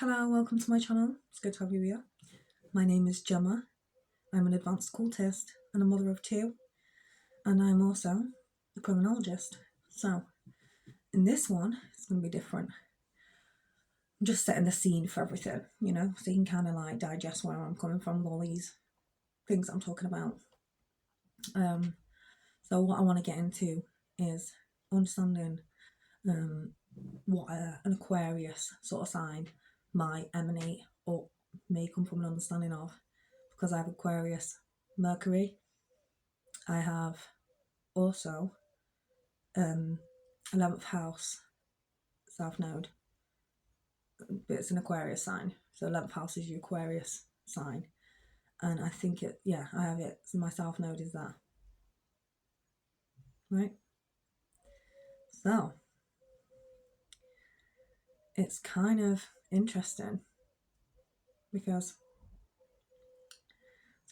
Hello, welcome to my channel. It's good to have you here. My name is Gemma. I'm an advanced occultist and a mother of two, and I'm also a criminologist. So, in this one, it's going to be different. I'm just setting the scene for everything, so you can kind of like digest where I'm coming from with all these things I'm talking about. So, what I want to get into is understanding what an Aquarius sort of sign might emanate or may come from an understanding of, because I have Aquarius Mercury. I have also 11th house South Node, but it's an Aquarius sign. So 11th house is your Aquarius sign, and I think I have it. So my South Node is that, right? So it's kind of interesting because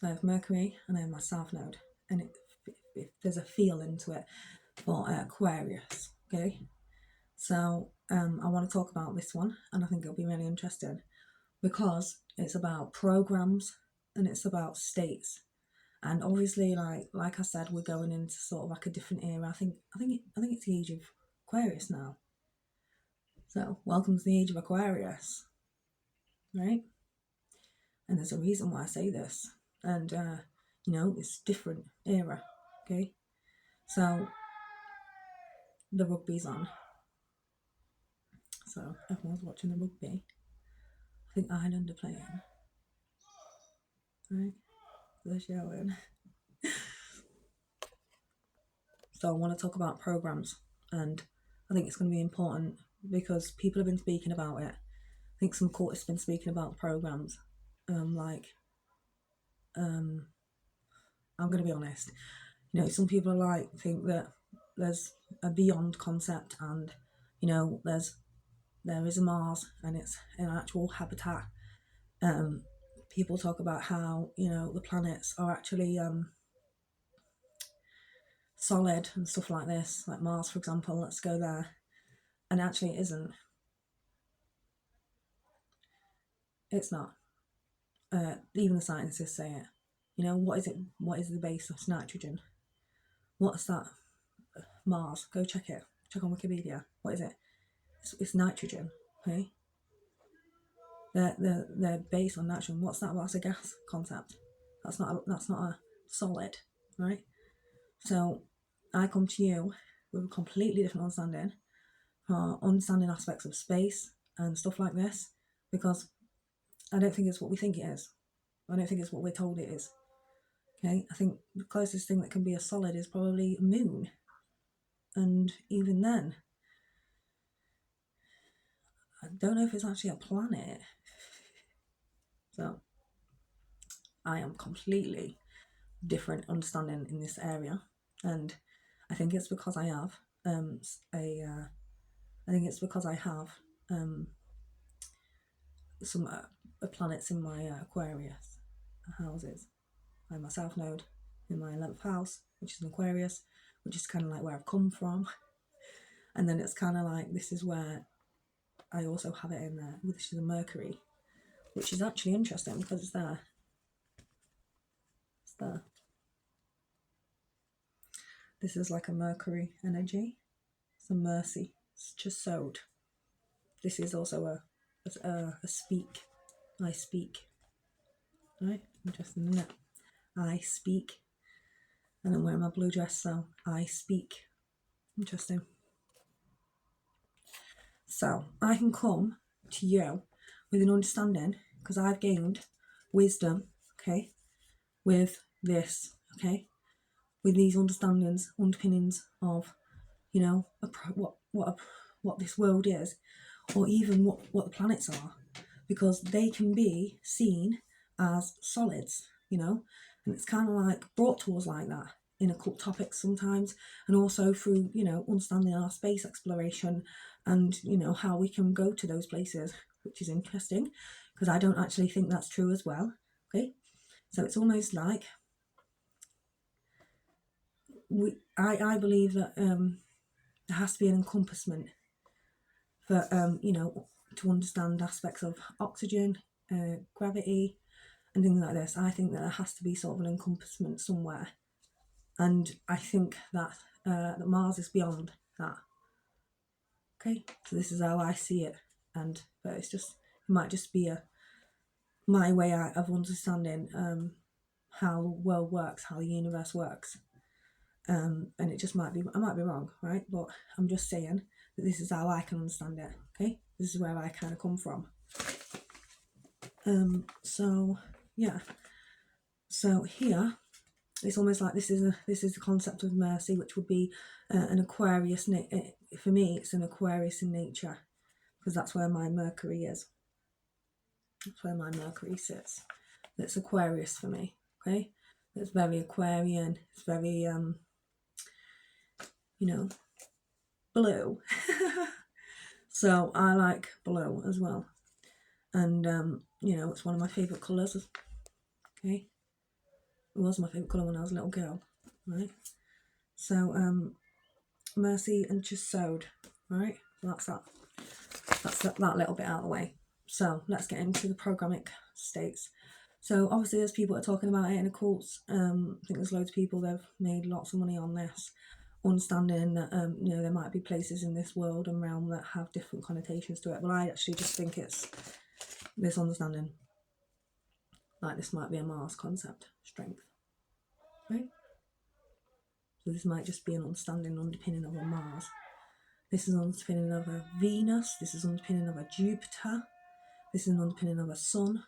I have Mercury and I have my South Node, and there's a feel into it for Aquarius. Okay, so I want to talk about this one, and I think it'll be really interesting because it's about programs and it's about states. And obviously, like I said, we're going into sort of like a different era. I think it's the age of Aquarius now. So welcome to the age of Aquarius, right? And there's a reason why I say this, and it's different era. Okay, so the rugby's on. So everyone's watching the rugby. I think Ireland are playing. Right? They're showing. So I want to talk about programs, and I think it's going to be important because people have been speaking about it. I think some courts have been speaking about programs. I'm going to be honest. Some people are think that there's a beyond concept, and there is a Mars and it's an actual habitat. People talk about how the planets are actually solid and stuff like this, like Mars, for example. Let's go there, and actually, it isn't. It's not. Even the scientists say it. What is it? What is the base of nitrogen? What's that? Mars. Go check it. Check on Wikipedia. What is it? It's nitrogen. Okay. They're based on nitrogen. What's that? That's a gas concept. That's not a solid, right? So I come to you with a completely different understanding, understanding aspects of space and stuff like this, because I don't think it's what we think it is. I don't think it's what we're told it is. Okay, I think the closest thing that can be a solid is probably a moon, and even then, I don't know if it's actually a planet. So I am completely different understanding in this area, and I think it's because I have some planets in my Aquarius houses. I have my South Node in my 11th house, which is an Aquarius, which is kind of like where I've come from. And then it's kind of like, this is where I also have it in there, which is a Mercury, which is actually interesting because it's there. It's there. This is like a Mercury energy. It's a mercy. It's just sowed. This is also a speak. I speak. Right? Interesting, isn't it? I speak. And I'm wearing my blue dress, so I speak. Interesting. So I can come to you with an understanding because I've gained wisdom, okay, with this, okay, with these underpinnings of, what this world is, or even what the planets are, because they can be seen as solids, and it's kind of like brought to us like that in occult topics sometimes, and also through understanding our space exploration and how we can go to those places, which is interesting because I don't actually think that's true as well. Okay, so it's almost like I believe that there has to be an encompassment for to understand aspects of oxygen, gravity, and things like this. I think that there has to be sort of an encompassment somewhere, and I think that that Mars is beyond that. Okay, so this is how I see it, but it might just be my way of understanding how the world works, how the universe works, and I might be wrong, right? But I'm just saying that this is how I can understand it. Okay, this is where I kind of come from. So yeah, so here it's almost like this is the concept of mercy, which would be an Aquarius. For me, it's an Aquarius in nature, because that's where my Mercury is. That's where my Mercury sits. It's Aquarius for me. Okay, it's very Aquarian. It's very blue. So I like blue as well, and it's one of my favourite colours. Okay, it was my favourite colour when I was a little girl, right? So Mercy and Chesed, right? That's that little bit out of the way. So let's get into the programmic states. So obviously there's people that are talking about it in occults. I think there's loads of people that have made lots of money on this, understanding that there might be places in this world and realm that have different connotations to it. But I actually just think it's this understanding, like this might be a Mars concept, strength, right? So this might just be an underpinning of a Mars. This is an underpinning of a Venus. This is an underpinning of a Jupiter. This is an underpinning of a sun,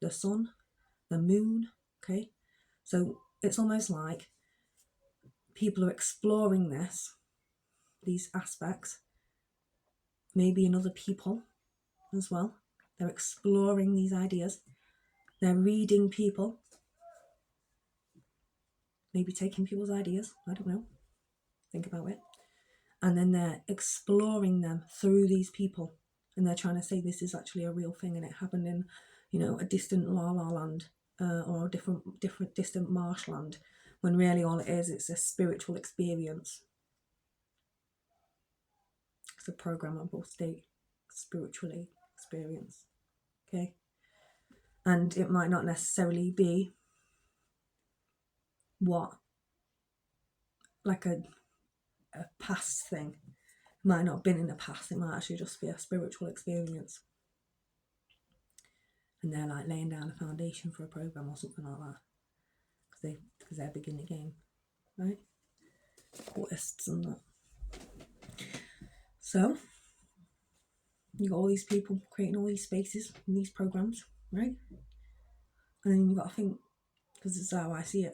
the moon. Okay, so it's almost like people are exploring these aspects, maybe in other people as well. They're exploring these ideas. They're reading people, maybe taking people's ideas. I don't know. Think about it. And then they're exploring them through these people, and they're trying to say this is actually a real thing, and it happened in, a distant La La Land, or a different distant marshland, when really all it is, it's a spiritual experience. It's a programmable state, spiritually experience. Okay, and it might not necessarily be like a past thing. It might not have been in the past. It might actually just be a spiritual experience, and they're like laying down a foundation for a program or something like that, because they're big in the game, right? Artists and that. So you got all these people creating all these spaces and these programs, right? And then you got to think, because this is how I see it,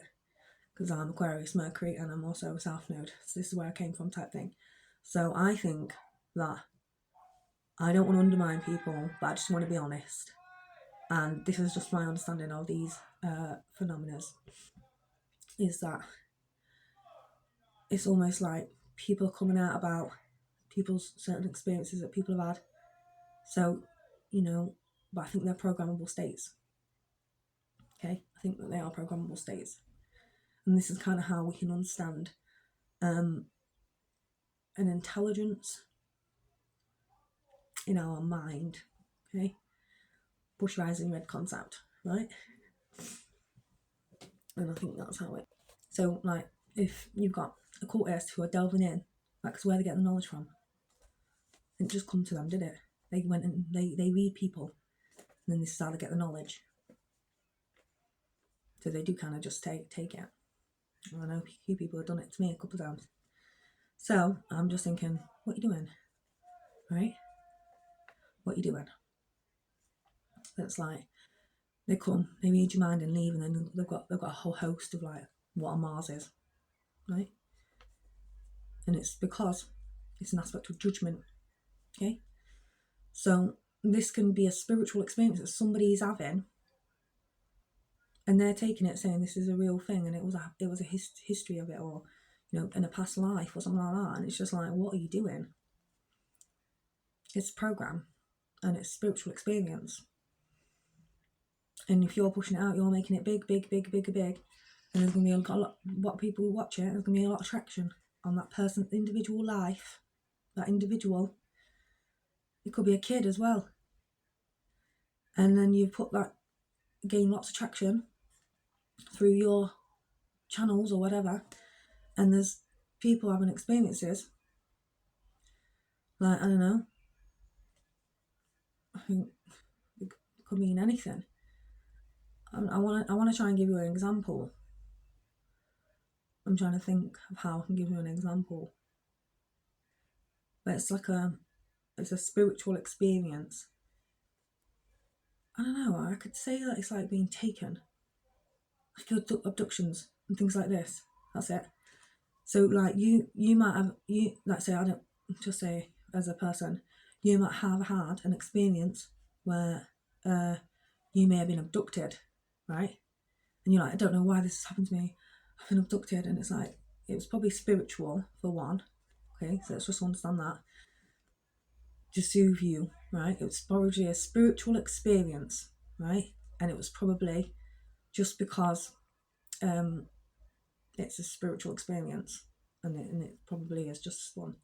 because I'm Aquarius Mercury and I'm also a South Node, so this is where I came from type thing. So I think that I don't want to undermine people, but I just want to be honest, and this is just my understanding of these phenomena, is that it's almost like people are coming out about people's certain experiences that people have had. So, but I think they're programmable states. Okay, I think that they are programmable states, and this is kind of how we can understand an intelligence in our mind. Okay, Bush Rising Red concept, right? And I think that's how it. So, like, if you've got occultists who are delving in, that's where they get the knowledge from. It didn't just come to them, did it? They went and they read people, and then this is how they get the knowledge. So they do kind of just take it. I know a few people have done it to me a couple of times. So I'm just thinking, what are you doing? Right? What are you doing? It's like they come, they read your mind and leave, and then they've got a whole host of like what a Mars is, right? And it's because it's an aspect of judgment. Okay, so this can be a spiritual experience that somebody is having, and they're taking it saying this is a real thing, and it was a history of it, or in a past life or something like that. And it's just like, what are you doing? It's a program, and it's spiritual experience. And if you're pushing it out, you're making it big, and there's going to be a lot what people watch it. There's going to be a lot of traction on that person's individual life, that individual. It could be a kid as well. and then you put that, gain lots of traction through your channels or whatever, and there's people having experiences, like, I don't know, I think it could mean anything. I want to try and give you an example. I'm trying to think of how I can give you an example. But it's a spiritual experience. I don't know, I could say that it's like being taken, like abductions and things like this. That's it. So like you might have, let's say, I don't, just say as a person, you might have had an experience where you may have been abducted, right? And you're like, I don't know why this has happened to me. I've been abducted, and it's like, it was probably spiritual for one. Okay, so let's just understand that. To soothe you, right? It was probably a spiritual experience, right? And it was probably just because it's a spiritual experience, and it probably is just one.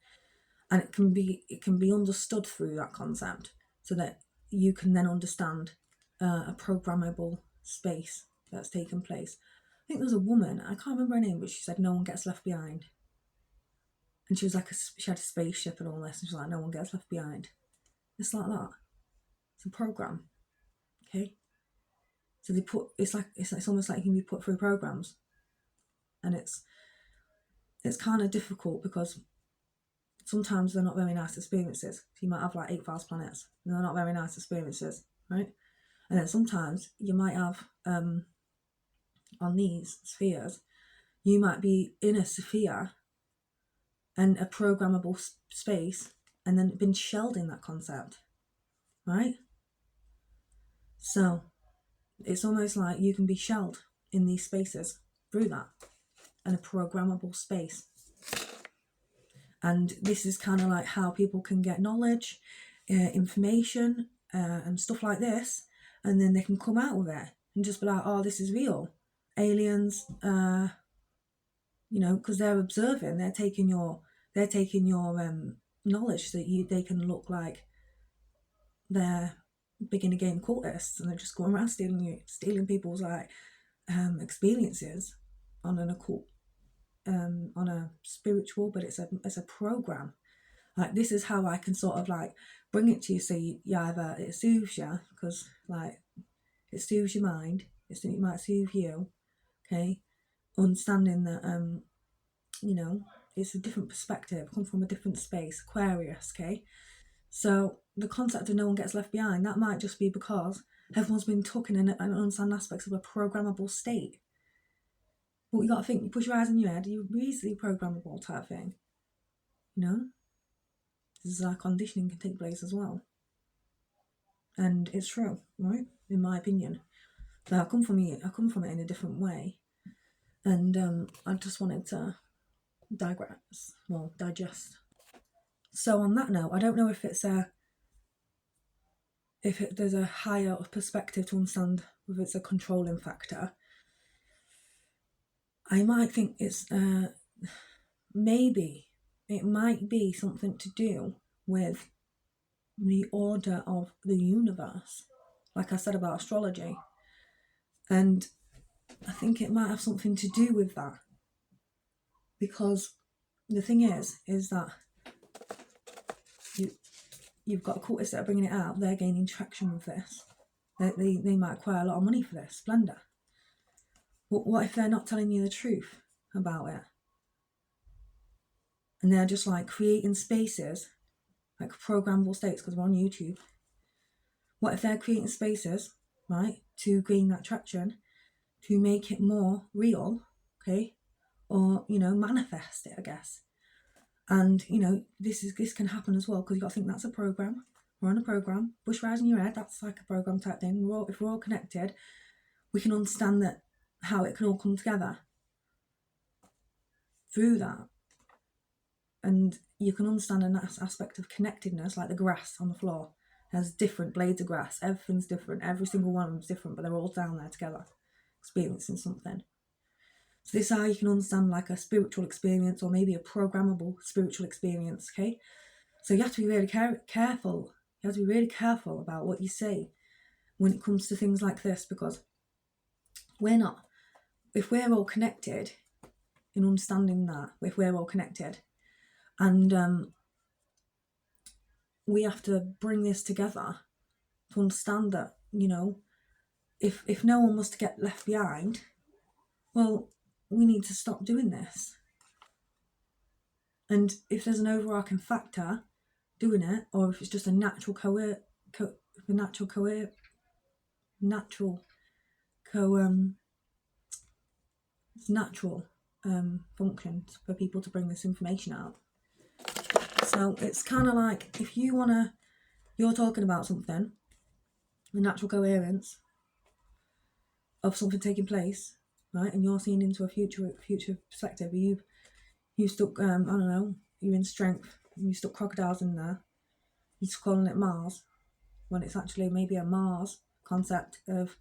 And it can be understood through that concept, so that you can then understand a programmable space that's taken place. I think there's a woman, I can't remember her name, but she said no one gets left behind. And she was like, she had a spaceship and all this, and she's like, no one gets left behind. It's like that. It's a program. Okay? So they put, it's almost like you can be put through programs. And it's kind of difficult because sometimes they're not very nice experiences. So you might have like 8 vast planets, and they're not very nice experiences, right? And then sometimes you might have, on these spheres, you might be in a sphere and a programmable space, and then been shelled in that concept, right? So it's almost like you can be shelled in these spaces through that, and a programmable space. And this is kind of like how people can get knowledge, information, and stuff like this, and then they can come out with it and just be like, oh, this is real. Aliens, because they're observing, they're taking your knowledge, that they can look like they're beginner game cultists, and they're just going around stealing people's like experiences on an occult, on a spiritual, but it's a program. Like, this is how I can sort of like bring it to you, so you either, it soothes you, because like it soothes your mind, it might soothe you, okay, understanding that it's a different perspective, come from a different space, Aquarius, okay. So the concept of no one gets left behind, that might just be because everyone's been tucking in and understand aspects of a programmable state. But you got to think, you push your eyes in your head, you're easily programmable type thing. This is how conditioning can take place as well. And it's true, right? In my opinion. So I come from it in a different way. And I just wanted to digest. So on that note, I don't know if there's a higher perspective to understand whether it's a controlling factor. I might think it's maybe it might be something to do with the order of the universe, like I said about astrology. And I think it might have something to do with that, because the thing is that you've got occultists that are bringing it out, they're gaining traction with this. They might acquire a lot of money for this, splendor. But what if they're not telling you the truth about it? And they're just like creating spaces, like programmable states, because we're on YouTube. What if they're creating spaces, right, to gain that traction, to make it more real, okay, or manifest it, I guess. And this can happen as well, because you got to think that's a program. We're on a program. Bushwhackers in your head, that's like a program type thing. If we're all connected, we can understand that how it can all come together through that. And you can understand an aspect of connectedness, like the grass on the floor has different blades of grass. Everything's different. Every single one of them's different, but they're all down there together, experiencing something. So this is how you can understand like a spiritual experience, or maybe a programmable spiritual experience, okay? So you have to be really careful. You have to be really careful about what you say, when it comes to things like this, because we're not, if we're all connected in understanding that, if we're all connected, and we have to bring this together to understand that, you know, if no one was to get left behind, well, we need to stop doing this. And if there's an overarching factor doing it, or if it's just a natural function for people to bring this information out. So it's kind of like, if you're talking about something, the natural coherence of something taking place, right, and you're seeing into a future perspective, you stuck, I don't know, you're in strength, and you stuck crocodiles in there, you're calling it Mars, when it's actually maybe a Mars concept of,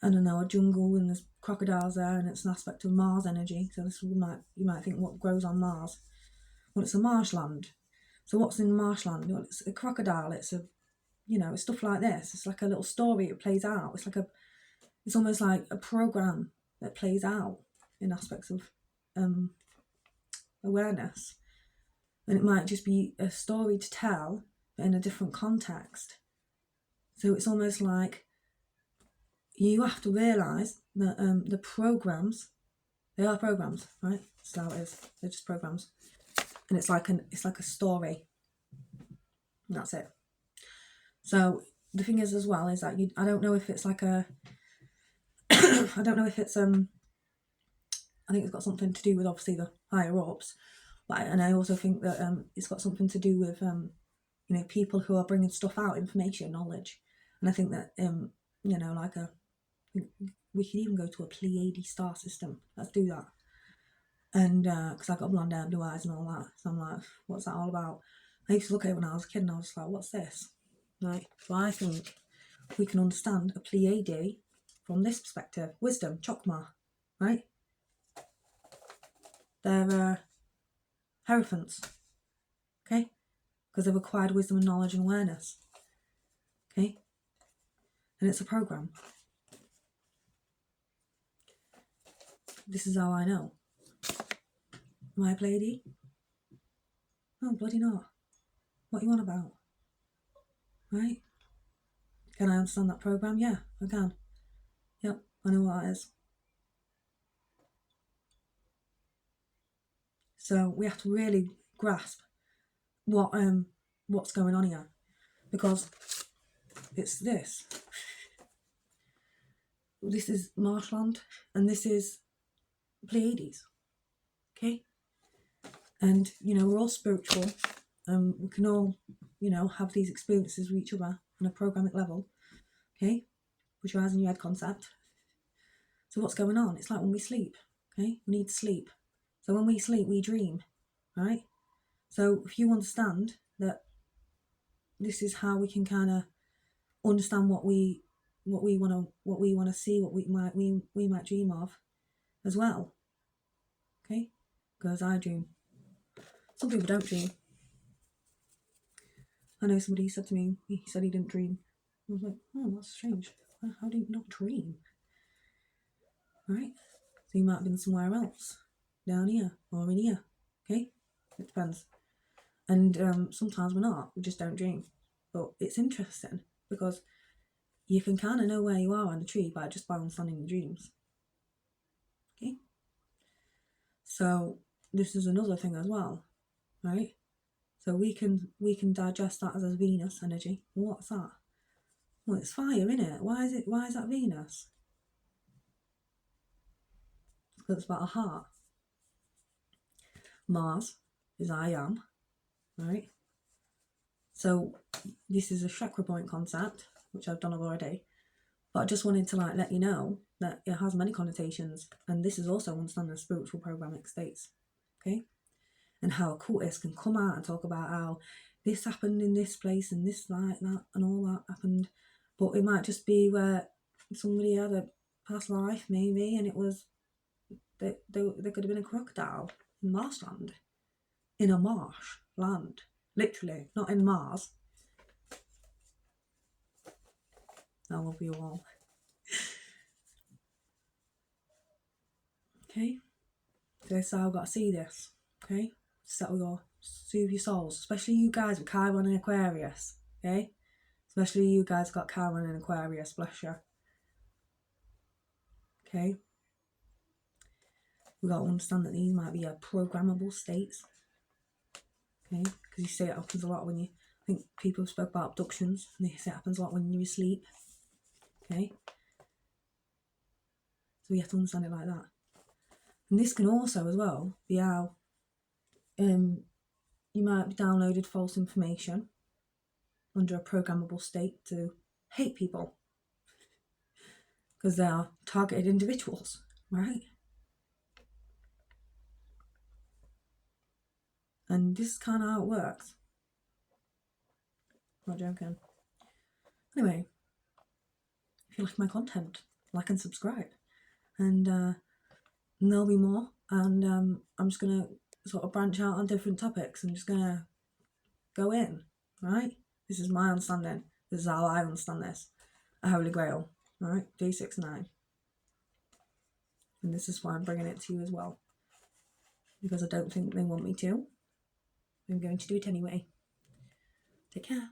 I don't know, a jungle and there's crocodiles there, and it's an aspect of Mars energy. So you might think, what grows on Mars? Well, it's a marshland. So what's in marshland? Well, it's a crocodile. It's it's stuff like this. It's like a little story that plays out. It's almost like a program that plays out in aspects of awareness, and it might just be a story to tell, but in a different context. So it's almost like you have to realise that the programs, they are programs, right? That's how it is. They're just programs, and it's like a story. And that's it. So the thing is, as well, is that I don't know if it's like a I don't know if it's I think it's got something to do with obviously the higher ups, and I also think that it's got something to do with people who are bringing stuff out, information, knowledge, and I think that we could even go to a Pleiades star system. Let's do that. And because I got blonde hair, blue eyes, and all that, so I'm like, what's that all about? I used to look at it when I was a kid, and I was like, what's this? Right. So I think we can understand a Pleiade from this perspective. Wisdom, Chokmah, right? They're Hierophants, okay? Because they've acquired wisdom and knowledge and awareness, okay? And it's a program. This is how I know. Am I a Pleiade? No, bloody not. What are you on about? Right? Can I understand that program? Yeah, I can. Yep, I know what that is. So we have to really grasp what's going on here, because it's this. This is marshland, and this is Pleiades. Okay? And, we're all spiritual, and we can all, have these experiences with each other on a programic level. Okay? Put your eyes in your head concept. So what's going on? It's like when we sleep. Okay? We need sleep. So when we sleep, we dream. Right? So if you understand that this is how we can kind of understand what we want to see, what we might dream of as well. Okay? Because I dream. Some people don't dream. I know somebody said to me, he said he didn't dream. I was like, oh, that's strange. How do you not dream? Right? So you might have been somewhere else, down here or in here. Okay? It depends. And sometimes we're not. We just don't dream. But it's interesting because you can kind of know where you are on the tree by understanding your dreams. Okay? So this is another thing as well, right? So we can digest that as a Venus energy. What's that? Well, it's fire, innit? Why is that Venus? Because it's about a heart. Mars is I am, right? So this is a chakra point concept, which I've done already. But I just wanted to let you know that it has many connotations, and this is also understanding spiritual programming states, okay? And how occultists can come out and talk about how this happened in this place and this like that and all that happened, but it might just be where somebody had a past life maybe, and it was there could have been a crocodile in marshland, in a marsh land, literally, not in Mars. I love you all. Okay? So this is how I've got to see this. Okay? Settle your, soothe your souls. Especially you guys with Chiron and Aquarius. Okay? Especially you guys got Chiron and Aquarius, bless you. Okay? We got to understand that these might be programmable states. Okay? Because you say it happens a lot when you, I think people spoke about abductions, and they say it happens a lot when you're asleep. Okay? So we have to understand it like that. And this can also, as well, be how you might be downloaded false information under a programmable state to hate people because they are targeted individuals, right? And this is kind of how it works. Not joking. Anyway, if you like my content, like and subscribe. And there'll be more. And I'm just going to sort of branch out on different topics. I'm just going to go in, right? This is my understanding. This is how I understand this. A Holy Grail, right? D69. And this is why I'm bringing it to you as well. Because I don't think they want me to. I'm going to do it anyway. Take care.